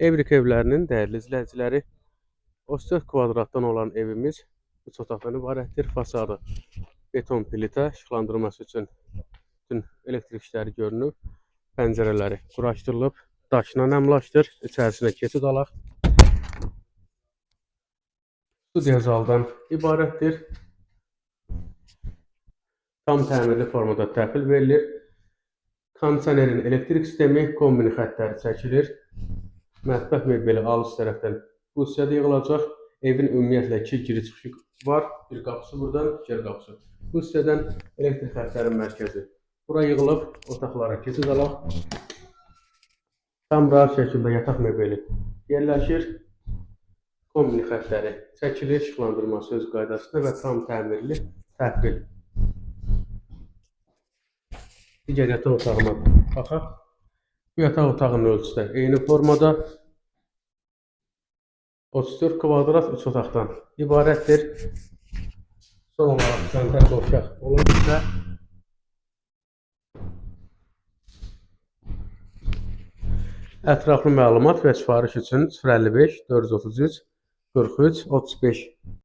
Evrik evlərinin dəyərli izləyiciləri, 34 kvadratdan olan evimiz 3 otaqdan ibarətdir. Fasadı beton plitə, işıqlandırması üçün bütün elektrik işləri görünüb. Pəncərələri quraşdırılıb, daşla əmlaşdır. İçərisinə keçid alaq. Studiya zaldan ibarətdir. Tam təmirli formada təhvil verilir. Kondisionerin elektrik sistemi, kombini xəttləri çəkilir. Mətbəx mebeli alış tərəfdən bu hissədə yığılacaq. Evin ümumiyyətlə 2 giriş-çıxışı var. Bir qapısı buradan, geri qapısı. Bu hissədən elektrik xəttlərinin mərkəzi bura yığılıb, otaqlara keçid alaq. Tam rahat şəkildə yataq mebeli yerləşir. Kombini xəttləri çəkilir, işıqlandırması öz qaydasında və tam təmirli təhvil. Digər yataq otağına baxaq. Bu yataq otağının ölçüsü də eyni formada 34 kvadrat 3 otaqdan ibarətdir. Son olaraq səntər qovşaq olan isə ətraflı məlumat və sifariş üçün 055 433 43 35